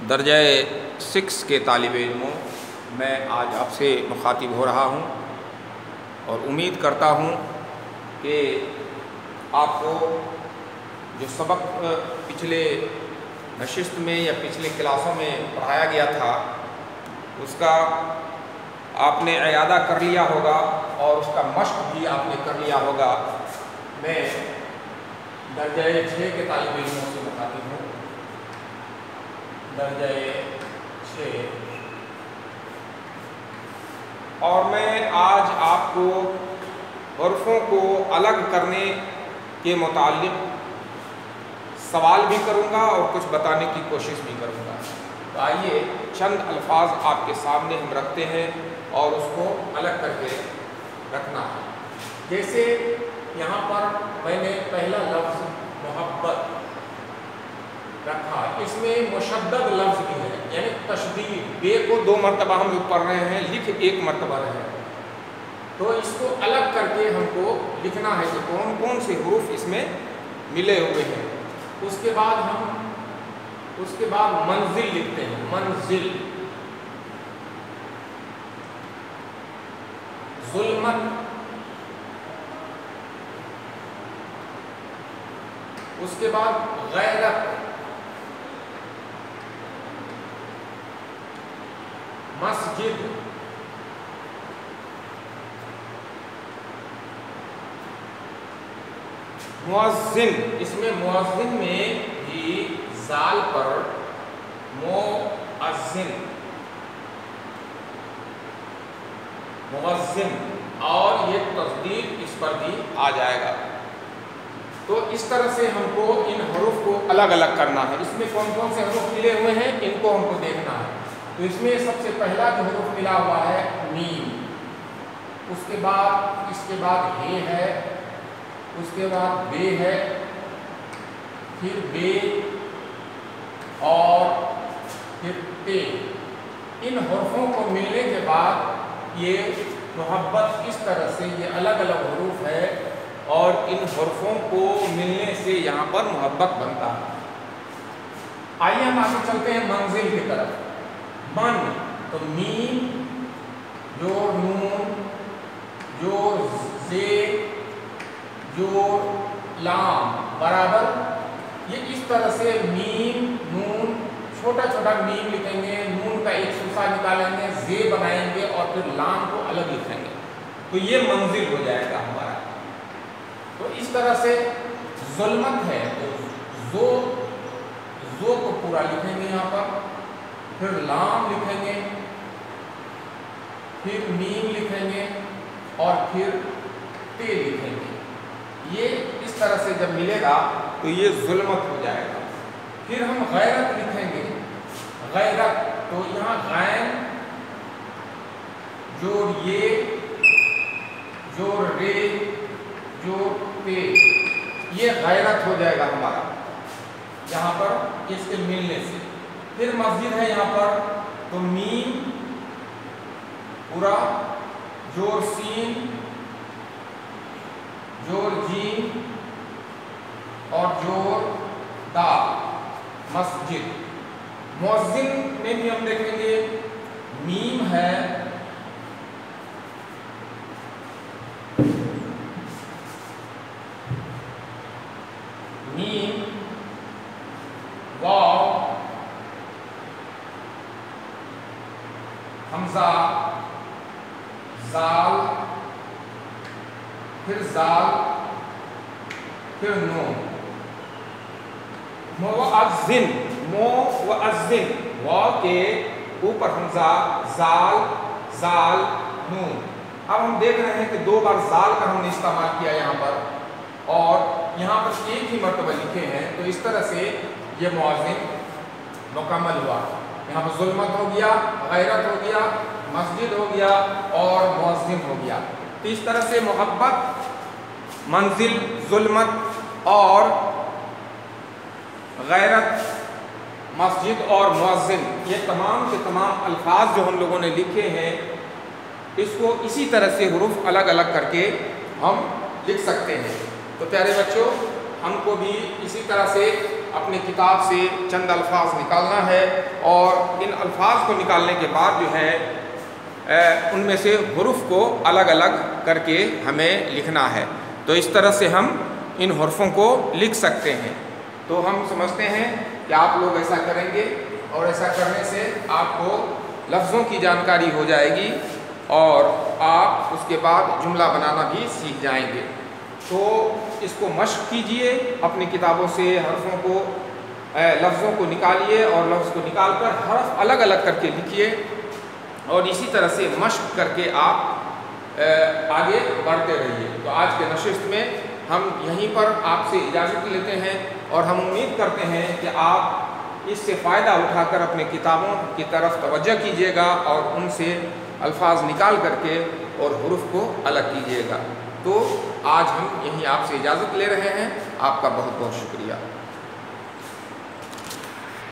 درجہ 6 کے طالب علموں، میں آج آپ سے مخاطب ہو رہا ہوں اور امید کرتا ہوں کہ آپ کو جو سبق پچھلے نشست میں یا پچھلے کلاسوں میں پڑھایا گیا تھا اس کا آپ نے اعادہ کر لیا ہوگا اور اس کا مشق بھی آپ نے کر لیا ہوگا۔ میں درجہ 6 کے طالب علموں سے مخاطب ہوں۔ درجہ 6 اور میں آج آپ کو حروفوں کو الگ کرنے کے متعلق سوال بھی کروں گا اور کچھ بتانے کی کوشش بھی کروں گا۔ تو آئیے چند الفاظ آپ کے سامنے ہم رکھتے ہیں اور اس کو الگ کر کے رکھنا ہے۔ جیسے یہاں پر میں نے پہلا لفظ محبت رکھا، اس میں مشدد لفظ بھی ہے، یعنی تشدید، بے کو 2 مرتبہ ہم لوگ پڑھ رہے ہیں، لکھ 1 مرتبہ رہے ہیں، تو اس کو الگ کر کے ہم کو لکھنا ہے کہ کون کون سے حروف اس میں ملے ہوئے ہیں۔ اس کے بعد منزل لکھتے ہیں، منزل، ظلمت، اس کے بعد غیرت، مسجد، مؤذن، اس میں مؤذن میں بھی زال پر مؤذن، مؤذن، اور یہ تصدیق اس پر بھی آ جائے گا۔ تو اس طرح سے ہم کو ان حروف کو الگ الگ کرنا ہے۔ اس میں کون کون سے حروف ملے ہوئے ہیں ان کو ہم کو دیکھنا ہے۔ تو اس میں سب سے پہلا جو حروف ملا ہوا ہے میم، اس کے بعد ہے ہے، اس کے بعد بے ہے، پھر بے اور پھر تے۔ ان حروفوں کو ملنے کے بعد یہ محبت اس طرح سے یہ الگ الگ حروف ہے اور ان حروفوں کو ملنے سے یہاں پر محبت بنتا ہے۔ آئیے ہم آگے چلتے ہیں منزل کی طرف۔ من، تو میم جوڑ نون جوڑ زے جوڑ لام برابر، یہ اس طرح سے میم نون، چھوٹا چھوٹا میم لکھیں گے، نون کا ایک سوسا نکالیں گے، زے بنائیں گے اور پھر لام کو الگ لکھیں گے، تو یہ منزل ہو جائے گا ہمارا۔ تو اس طرح سے ظلمت ہے تو زو کو پورا لکھیں گے یہاں پر، پھر لام لکھیں گے، پھر میم لکھیں گے اور پھر تے لکھیں گے۔ یہ اس طرح سے جب ملے گا تو یہ ظلمت ہو جائے گا۔ پھر ہم غیرت لکھیں گے، غیرت، تو یہاں غین جوڑ یہ جوڑ رے جوڑ تے، یہ غیرت ہو جائے گا ہمارا یہاں پر اس کے ملنے سے۔ پھر مسجد ہے یہاں پر، تو میم پورا جوڑ سین جوڑ جیم اور جوڑ دال، مسجد۔ مؤذن میں بھی ہم دیکھیں گے میم ہے، میم، واو، حمزہ، زال، پھر زال، پھر نون۔ مؤذن، مؤذن، واو کے اوپر حمزہ، زال، زال، نون۔ اب ہم دیکھ رہے ہیں کہ 2 بار زال کا ہم نے استعمال کیا یہاں پر اور یہاں پر ایک ہی مرتبہ لکھے ہیں، تو اس طرح سے یہ مؤذن مکمل ہوا۔ یہاں پر ظلمت ہو گیا، غیرت ہو گیا، مسجد ہو گیا اور مؤذن ہو گیا۔ تو اس طرح سے محبت، منزل، ظلمت اور غیرت، مسجد اور مؤذن، یہ تمام کے تمام الفاظ جو ہم لوگوں نے لکھے ہیں اس کو اسی طرح سے حروف الگ الگ کر کے ہم لکھ سکتے ہیں۔ تو پیارے بچوں، ہم کو بھی اسی طرح سے اپنی کتاب سے چند الفاظ نکالنا ہے اور ان الفاظ کو نکالنے کے بعد جو ہے ان میں سے حروف کو الگ الگ کر کے ہمیں لکھنا ہے. تو اس طرح سے ہم ان حروفوں کو لکھ سکتے ہیں. تو ہم سمجھتے ہیں کہ آپ لوگ ایسا کریں گے اور ایسا کرنے سے آپ کو لفظوں کی جانکاری ہو جائے گی اور آپ اس کے بعد جملہ بنانا بھی سیکھ جائیں گے. تو اس کو مشق کیجئے، اپنی کتابوں سے حرفوں کو لفظوں کو نکالیے اور لفظ کو نکال کر حرف الگ الگ کر کے لکھیے اور اسی طرح سے مشق کر کے آپ آگے بڑھتے رہیے. تو آج کے نشست میں ہم یہیں پر آپ سے اجازت لیتے ہیں اور ہم امید کرتے ہیں کہ آپ اس سے فائدہ اٹھا کر اپنے کتابوں کی طرف توجہ کیجیے گا اور ان سے الفاظ نکال کر کے اور حروف کو الگ کیجیے گا. تو آج ہم یہیں آپ سے اجازت لے رہے ہیں. آپ کا بہت بہت شکریہ.